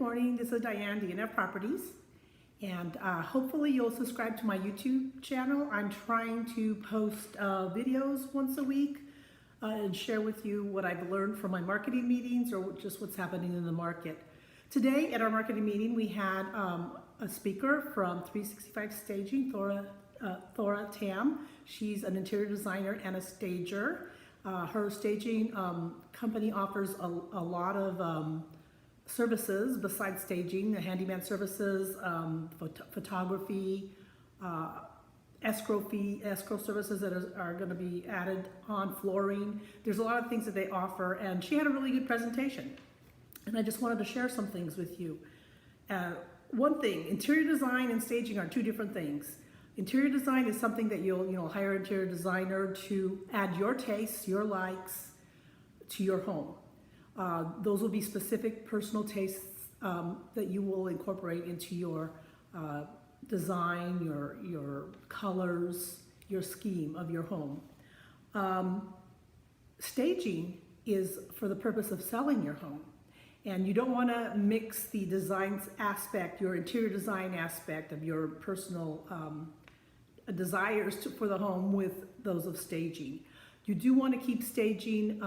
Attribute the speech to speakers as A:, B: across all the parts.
A: morning, this is Diane, DNF Properties, and hopefully you'll subscribe to my YouTube channel. I'm trying to post videos once a week and share with you what I've learned from my marketing meetings or just what's happening in the market. Today at our marketing meeting we had a speaker from 365 Staging, Thora Tam. She's an interior designer and a stager. Her staging company offers a lot of services besides staging, the handyman services, photography, escrow services that are going to be added on, flooring. There's a lot of things that they offer, and she had a really good presentation. And I just wanted to share some things with you. One thing, interior design and staging are two different things. Interior design is something that you'll hire an interior designer to add your tastes, your likes to your home. Those will be specific personal tastes that you will incorporate into your design, your colors, your scheme of your home. Staging is for the purpose of selling your home. And you don't want to mix the design aspect, your interior design aspect of your personal desires for the home with those of staging. You do want to keep staging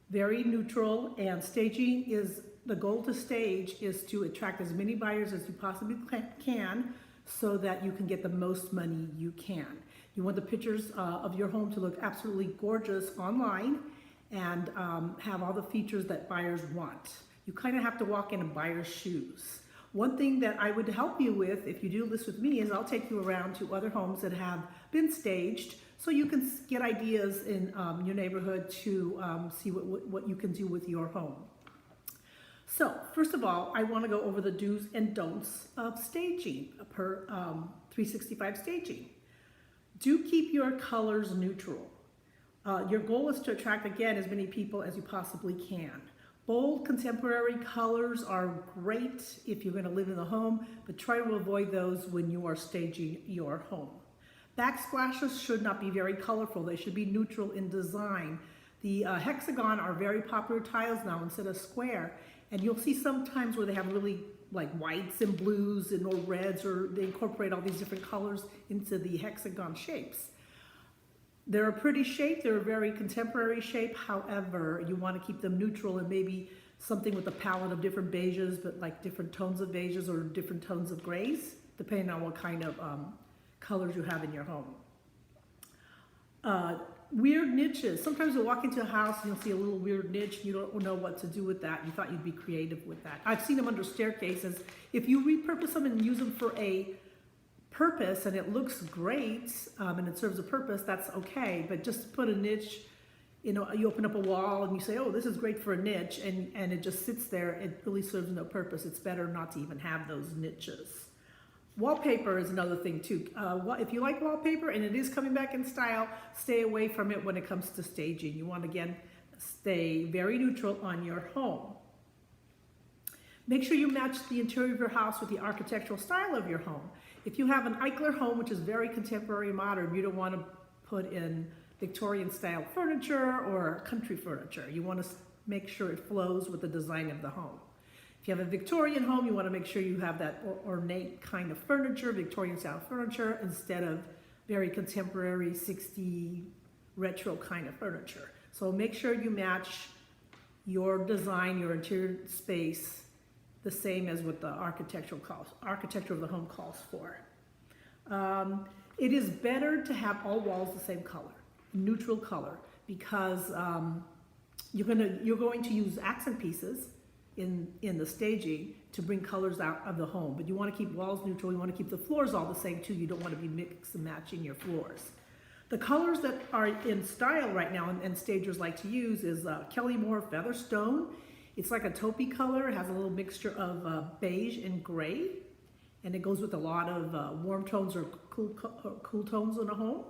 A: very neutral, and staging is, the goal to stage is to attract as many buyers as you possibly can so that you can get the most money you can. You want the pictures of your home to look absolutely gorgeous online and have all the features that buyers want. You kind of have to walk in a buyer's shoes. One thing that I would help you with, if you do this with me, is I'll take you around to other homes that have been staged so you can get ideas in your neighborhood to see what you can do with your home. So first of all, I want to go over the do's and don'ts of staging per 365 Staging. Do keep your colors neutral. Your goal is to attract, again, as many people as you possibly can. Bold contemporary colors are great if you're going to live in the home, but try to avoid those when you are staging your home. Backsplashes should not be very colorful. They should be neutral in design. The hexagon are very popular tiles now instead of square, and you'll see sometimes where they have really like whites and blues and or reds, or they incorporate all these different colors into the hexagon shapes. They're a pretty shape, they're a very contemporary shape. However, you want to keep them neutral and maybe something with a palette of different beiges, but like different tones of beiges or different tones of grays, depending on what kind of colors you have in your home. Weird niches. Sometimes you'll walk into a house and you'll see a little weird niche and you don't know what to do with that. You thought you'd be creative with that. I've seen them under staircases. If you repurpose them and use them for a purpose and it looks great and it serves a purpose, that's okay. But just put a niche, you open up a wall and you say, oh, this is great for a niche, and it just sits there, it really serves no purpose. It's better not to even have those niches. Wallpaper is another thing too. If you like wallpaper and it is coming back in style, stay away from it when it comes to staging. You want to, again, stay very neutral on your home. Make sure you match the interior of your house with the architectural style of your home. If you have an Eichler home, which is very contemporary modern, you don't want to put in Victorian style furniture or country furniture. You want to make sure it flows with the design of the home. If you have a Victorian home, you want to make sure you have that ornate kind of furniture, Victorian style furniture, instead of very contemporary 60s retro kind of furniture. So make sure you match your design, your interior space, the same as what the architecture of the home calls for. It is better to have all walls the same color, neutral color, because you're going to use accent pieces in the staging to bring colors out of the home. But you want to keep walls neutral. You want to keep the floors all the same too. You don't want to be mix and matching your floors. The colors that are in style right now and stagers like to use is Kelly Moore Featherstone. It's like a taupey color. It has a little mixture of beige and gray, and it goes with a lot of warm tones or cool tones in a home.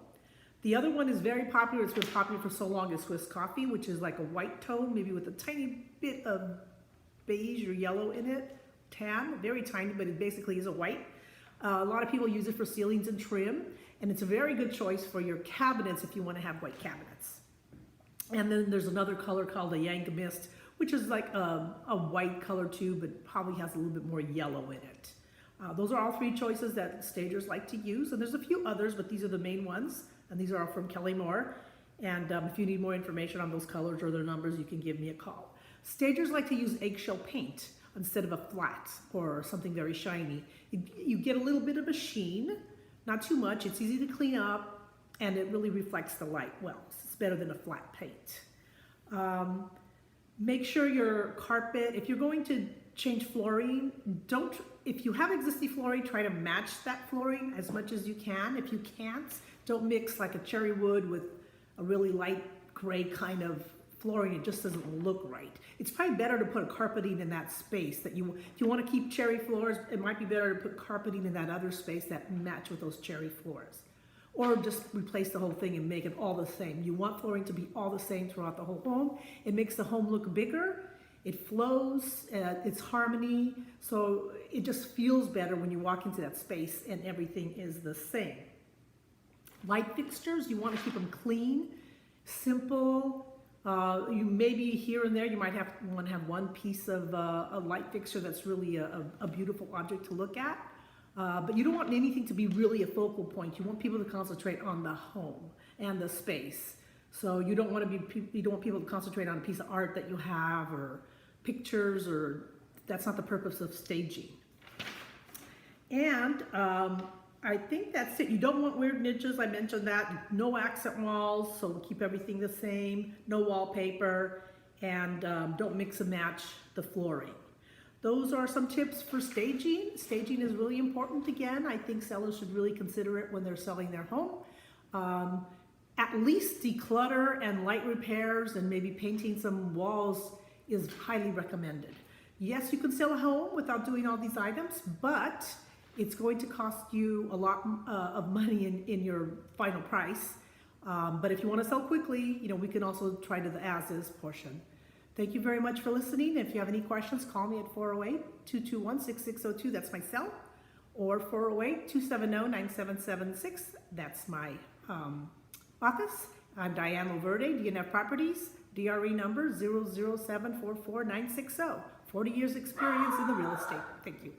A: The other one is very popular. It's been popular for so long. Is Swiss Coffee, which is like a white tone, maybe with a tiny bit of beige or yellow in it. Tan, very tiny, but it basically is a white. A lot of people use it for ceilings and trim, and it's a very good choice for your cabinets if you want to have white cabinets. And then there's another color called a Yank Mist, which is like a white color too, but probably has a little bit more yellow in it. Those are all three choices that stagers like to use, and there's a few others, but these are the main ones, and these are all from Kelly Moore. And if you need more information on those colors or their numbers, you can give me a call. Stagers like to use eggshell paint instead of a flat or something very shiny. You get a little bit of a sheen, not too much. It's easy to clean up, and it really reflects the light well. It's better than a flat paint. Make sure your carpet, if you're going to change flooring, if you have existing flooring, try to match that flooring as much as you can. If you can't, don't mix like a cherry wood with a really light gray kind of flooring. It just doesn't look right. It's probably better to put a carpeting in that space if you want to keep cherry floors, it might be better to put carpeting in that other space that match with those cherry floors. Or just replace the whole thing and make it all the same. You want flooring to be all the same throughout the whole home. It makes the home look bigger. It flows, it's harmony, so it just feels better when you walk into that space and everything is the same. Light fixtures, you want to keep them clean, simple. You maybe here and there, you might want to have one piece of a light fixture that's really a beautiful object to look at. But you don't want anything to be really a focal point. You want people to concentrate on the home and the space. So you don't want people to concentrate on a piece of art that you have or pictures, or that's not the purpose of staging. And I think that's it. You don't want weird niches. I mentioned that. No accent walls, so keep everything the same. No wallpaper, and don't mix and match the flooring. Those are some tips for staging. Staging is really important. Again, I think sellers should really consider it when they're selling their home. At least declutter and light repairs and maybe painting some walls is highly recommended. Yes, you can sell a home without doing all these items, but it's going to cost you a lot of money in your final price. But if you want to sell quickly, we can also try to the as-is portion. Thank you very much for listening. If you have any questions, call me at 408-221-6602. That's my cell. Or 408-270-9776. That's my office. I'm Diane LoVerde, DNF Properties. DRE number 00744-960. 40 years experience in the real estate. Thank you.